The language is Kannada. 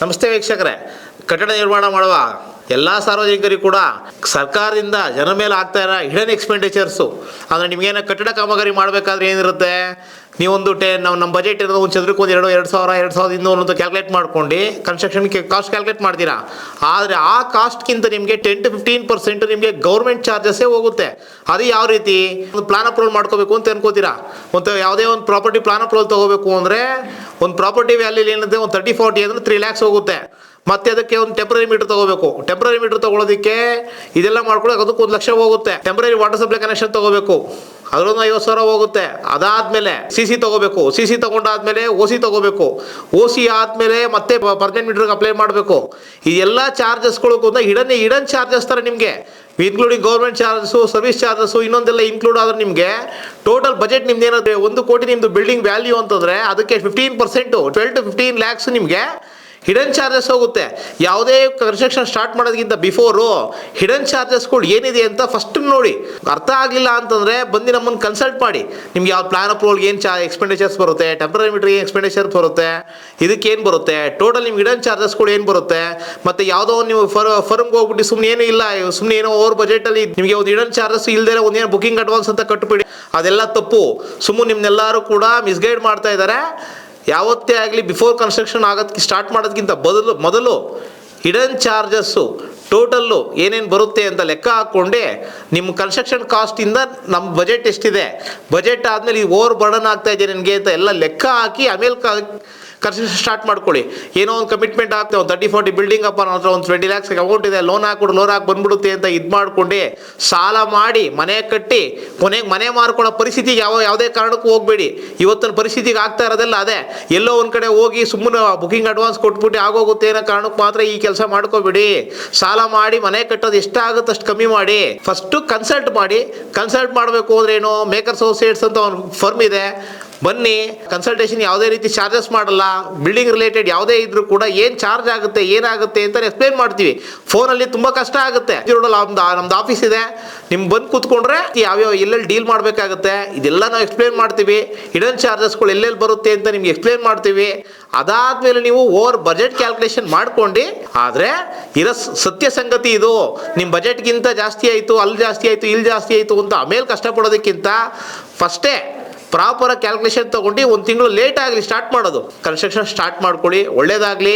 ನಮಸ್ತೆ ವೀಕ್ಷಕರೇ, ಕಟ್ಟಡ ನಿರ್ಮಾಣ ಮಾಡುವ ಎಲ್ಲ ಸಾರ್ವಜನಿಕರಿಗೂ ಕೂಡ ಸರ್ಕಾರದಿಂದ ಜನ ಮೇಲೆ ಆಗ್ತಾ ಇರೋ ಹಿಡನ್ ಎಕ್ಸ್ಪೆಂಡಿಚರ್ಸು ಅಂದರೆ ನಿಮಗೇನೋ ಕಟ್ಟಡ ಕಾಮಗಾರಿ ಮಾಡಬೇಕಾದ್ರೆ ಏನಿರುತ್ತೆ, ನೀವೊಂದು ನಮ್ಮ ಬಜೆಟ್ ಇರೋದು ಒಂದು ಚದರಕ್ಕೆ ಒಂದು 2,200 ಅಂತ ಕ್ಯಾಲ್ಕುಲೇಟ್ ಮಾಡ್ಕೊಂಡು ಕನ್ಸ್ಟ್ರಕ್ಷನ್ಗೆ ಕಾಸ್ಟ್ ಕ್ಯಾಲ್ಕುಲೇಟ್ ಮಾಡ್ತೀರಾ. ಆದರೆ ಆ ಕಾಸ್ಟ್ಗಿಂತ ನಿಮಗೆ 10 to 15% ನಿಮಗೆ ಗೌರ್ಮೆಂಟ್ ಚಾರ್ಜಸ್ಸೇ ಹೋಗುತ್ತೆ. ಅದು ಯಾವ ರೀತಿ? ಒಂದು ಪ್ಲಾನ್ ಅಪ್ರೂವಲ್ ಮಾಡ್ಕೋಬೇಕು ಅಂತ ಅನ್ಕೋತೀರಾ. ಒಂದು ಯಾವುದೇ ಒಂದು ಪ್ರಾಪರ್ಟಿ ಪ್ಲಾನ್ ಅಪ್ರೂವಲ್ ತೊಗೋಬೇಕು ಅಂದರೆ ಒಂದು ಪ್ರಾಪರ್ಟಿ ವ್ಯಾಲ್ಯೂ ಏನಿದೆ ಒಂದು 30-40 ಅಂದರೆ 3 lakhs ಹೋಗುತ್ತೆ. ಮತ್ತೆ ಅದಕ್ಕೆ ಒಂದು ಟೆಂಪ್ರರಿ ಮೀಟರ್ ತಗೋಬೇಕು. ಟೆಂಪ್ರರಿ ಮೀಟರ್ ತಗೊಳ್ಳೋದಕ್ಕೆ ಇದೆಲ್ಲ ಮಾಡ್ಕೊಳ್ಳೋಕೆ ಅದಕ್ಕೆ 1 ಲಕ್ಷ ಹೋಗುತ್ತೆ. ಟೆಂಪ್ರರಿ ವಾಟರ್ ಸಪ್ಲೈ ಕನೆಕ್ಷನ್ ತಗೋಬೇಕು, ಅದರೊಂದು 50,000 ಹೋಗುತ್ತೆ. ಅದಾದಮೇಲೆ ಸಿ ಸಿ ತಗೋಬೇಕು. ಸಿ ಸಿ ತಗೊಂಡಾದ್ಮೇಲೆ ಓ ಸಿ ತಗೋಬೇಕು. ಓ ಸಿ ಆದಮೇಲೆ ಮತ್ತೆ ಪರ್ಮನೆಂಟ್ ಮೀಟರ್ಗೆ ಅಪ್ಲೈ ಮಾಡಬೇಕು. ಈ ಎಲ್ಲ ಚಾರ್ಜಸ್ಗಳು ಕೂಡ ಹಿಡನ್ ಚಾರ್ಜಸ್ ಥರ ನಿಮಗೆ, including government charges, service charges, ಇನ್ನೊಂದೆಲ್ಲ ಇನ್ಕ್ಲೂಡ್ ಆದ್ರೆ ನಿಮಗೆ ಟೋಟಲ್ ಬಜೆಟ್ ನಿಮ್ದು ಏನಾದ್ರೆ 1 ಕೋಟಿ ನಿಮ್ಮದು ಬಿಲ್ಡಿಂಗ್ ವ್ಯಾಲ್ಯೂ ಅಂತಂದರೆ ಅದಕ್ಕೆ 15% 12 to 15 lakhs ನಿಮಗೆ ಹಿಡನ್ ಚಾರ್ಜಸ್ ಹೋಗುತ್ತೆ. ಯಾವುದೇ ಕನ್ಸ್ಟ್ರಕ್ಷನ್ ಸ್ಟಾರ್ಟ್ ಮಾಡೋದಕ್ಕಿಂತ ಬಿಫೋರು ಹಿಡನ್ ಚಾರ್ಜಸ್ಗಳು ಏನಿದೆ ಅಂತ ಫಸ್ಟ್ ನೋಡಿ. ಅರ್ಥ ಆಗಲಿಲ್ಲ ಅಂತಂದರೆ ಬಂದು ನಮ್ಮನ್ನು ಕನ್ಸಲ್ಟ್ ಮಾಡಿ. ನಿಮ್ಗೆ ಯಾವ ಪ್ಲಾನ್ ಅಪ್ರೂವಲ್ಗೆ ಏನು ಎಕ್ಸ್ಪೆಂಡಿಚರ್ಸ್ ಬರುತ್ತೆ, ಟೆಂಪ್ರರಿ ಮೀಟರ್ಗೆ ಎಕ್ಸ್ಪೆಂಡಿಚರ್ ಬರುತ್ತೆ, ಇದಕ್ಕೇನು ಬರುತ್ತೆ, ಟೋಟಲ್ ನಿಮ್ಗೆ ಹಿಡನ್ ಚಾರ್ಜಸ್ಗಳು ಏನು ಬರುತ್ತೆ, ಮತ್ತು ಯಾವುದೋ ನೀವು ಫರ್ಮ್ಗೆ ಹೋಗ್ಬಿಟ್ಟು ಸುಮ್ಮನೆ ಏನೂ ಇಲ್ಲ, ಸುಮ್ಮನೆ ಏನೋ ಓವರ್ ಬಜೆಟಲ್ಲಿ ನಿಮಗೆ ಒಂದು ಹಿಡನ್ ಚಾರ್ಜಸ್ ಇಲ್ಲದೇ ಒಂದೇನು ಬುಕಿಂಗ್ ಅಡ್ವಾನ್ಸ್ ಅಂತ ಕಟ್ಬಿಡಿ. ಅದೆಲ್ಲ ತಪ್ಪು. ಸುಮ್ಮನೆ ನಿಮ್ಮನ್ನೆಲ್ಲರೂ ಕೂಡ ಮಿಸ್ಗೈಡ್ ಮಾಡ್ತಾ ಇದ್ದಾರೆ. ಯಾವತ್ತೇ ಆಗಲಿ ಬಿಫೋರ್ ಕನ್ಸ್ಟ್ರಕ್ಷನ್ ಆಗೋದಕ್ಕೆ ಸ್ಟಾರ್ಟ್ ಮಾಡೋದಕ್ಕಿಂತ ಮೊದಲು ಹಿಡನ್ ಚಾರ್ಜಸ್ಸು ಟೋಟಲ್ಲು ಏನೇನು ಬರುತ್ತೆ ಅಂತ ಲೆಕ್ಕ ಹಾಕ್ಕೊಂಡೆ ನಿಮ್ಮ ಕನ್ಸ್ಟ್ರಕ್ಷನ್ ಕಾಸ್ಟಿಂದ ನಮ್ಮ ಬಜೆಟ್ ಎಷ್ಟಿದೆ, ಬಜೆಟ್ ಆದಮೇಲೆ ಈ ಓವರ್ ಬರ್ಡನ್ ಆಗ್ತಾ ಇದೆ ನನಗೆ ಅಂತ ಎಲ್ಲ ಲೆಕ್ಕ ಹಾಕಿ ಆಮೇಲೆ ಕನ್ಸ್ಟ್ರಕ್ಷನ್ ಸ್ಟಾರ್ಟ್ ಮಾಡ್ಕೊಳ್ಳಿ. ಏನೋ ಒಂದು ಕಮಿಟ್ಮೆಂಟ್ ಆಗ್ತದೆ, ಒಂದು 30-40 ಬಿಲ್ಡಿಂಗ್ ಅಪ್ಪ ನನ್ನ ಹತ್ರ ಒಂದು 20 lakhs ಅಮೌಂಟ್ ಇದೆ, ಲೋನ್ ಹಾಕ್ಬಿಡು, ಲೋನ್ ಹಾಕಿ ಬಂದ್ಬಿಡುತ್ತೆ ಅಂತ ಇದು ಮಾಡ್ಕೊಂಡು ಸಾಲ ಮಾಡಿ ಮನೆ ಕಟ್ಟಿ ಕೊನೆಗೆ ಮನೆ ಮಾರ್ಕೊಳ್ಳೋ ಪರಿಸ್ಥಿತಿಗೆ ಯಾವುದೇ ಕಾರಣಕ್ಕೂ ಹೋಗಬೇಡಿ. ಇವತ್ತಿನ ಪರಿಸ್ಥಿತಿಗೆ ಆಗ್ತಾ ಇರೋದೆಲ್ಲ ಅದೇ. ಎಲ್ಲೋ ಒಂದು ಕಡೆ ಹೋಗಿ ಸುಮ್ಮನೆ ಬುಕಿಂಗ್ ಅಡ್ವಾನ್ಸ್ ಕೊಟ್ಬಿಟ್ಟು ಆಗೋಗುತ್ತೆ ಅನ್ನೋ ಕಾರಣಕ್ಕೆ ಮಾತ್ರ ಈ ಕೆಲಸ ಮಾಡ್ಕೋಬೇಡಿ. ಸಾಲ ಮಾಡಿ ಮನೆ ಕಟ್ಟೋದು ಎಷ್ಟಾಗುತ್ತೆ ಅಷ್ಟು ಕಮ್ಮಿ ಮಾಡಿ. ಫಸ್ಟು ಕನ್ಸಲ್ಟ್ ಮಾಡಿ. ಕನ್ಸಲ್ಟ್ ಮಾಡಬೇಕು ಅಂದ್ರೆ ಏನು, ಮೇಕರ್ಸ್ ಅಸೋಸಿಯೇಟ್ಸ್ ಅಂತ ಒಂದು ಫರ್ಮ್ ಇದೆ, ಬನ್ನಿ. ಕನ್ಸಲ್ಟೇಷನ್ ಯಾವುದೇ ರೀತಿ ಚಾರ್ಜಸ್ ಮಾಡಲ್ಲ. ಬಿಲ್ಡಿಂಗ್ ರಿಲೇಟೆಡ್ ಯಾವುದೇ ಇದ್ರೂ ಕೂಡ ಏನು ಚಾರ್ಜ್ ಆಗುತ್ತೆ ಏನಾಗುತ್ತೆ ಅಂತ ಎಕ್ಸ್ಪ್ಲೇನ್ ಮಾಡ್ತೀವಿ. ಫೋನಲ್ಲಿ ತುಂಬ ಕಷ್ಟ ಆಗುತ್ತೆ. ನಮ್ದು ಆಫೀಸ್ ಇದೆ, ನಿಮ್ಗೆ ಬಂದು ಕೂತ್ಕೊಂಡ್ರೆ ಯಾವ್ಯಾವ ಎಲ್ಲೆಲ್ಲಿ ಡೀಲ್ ಮಾಡಬೇಕಾಗುತ್ತೆ ಇದೆಲ್ಲ ನಾವು ಎಕ್ಸ್ಪ್ಲೇನ್ ಮಾಡ್ತೀವಿ. ಹಿಡನ್ ಚಾರ್ಜಸ್ಗಳು ಎಲ್ಲೆಲ್ಲಿ ಬರುತ್ತೆ ಅಂತ ನಿಮ್ಗೆ ಎಕ್ಸ್ಪ್ಲೇನ್ ಮಾಡ್ತೀವಿ. ಅದಾದಮೇಲೆ ನೀವು ಓವರ್ ಬಜೆಟ್ ಕ್ಯಾಲ್ಕುಲೇಷನ್ ಮಾಡ್ಕೊಂಡು, ಆದರೆ ಇರೋ ಸತ್ಯ ಸಂಗತಿ ಇದು, ನಿಮ್ಮ ಬಜೆಟ್ಗಿಂತ ಜಾಸ್ತಿ ಆಯಿತು, ಅಲ್ಲಿ ಜಾಸ್ತಿ ಆಯಿತು, ಇಲ್ಲಿ ಜಾಸ್ತಿ ಆಯಿತು ಅಂತ ಆಮೇಲೆ ಕಷ್ಟಪಡೋದಕ್ಕಿಂತ ಫಸ್ಟೇ ಪ್ರಾಪರ್ ಕ್ಯಾಲ್ಕುಲೇಷನ್ ತೊಗೊಂಡು 1 ತಿಂಗಳು ಲೇಟ್ ಆಗಲಿ ಸ್ಟಾರ್ಟ್ ಮಾಡೋದು. ಕನ್ಸ್ಟ್ರಕ್ಷನ್ ಸ್ಟಾರ್ಟ್ ಮಾಡ್ಕೊಳ್ಳಿ, ಒಳ್ಳೇದಾಗಲಿ.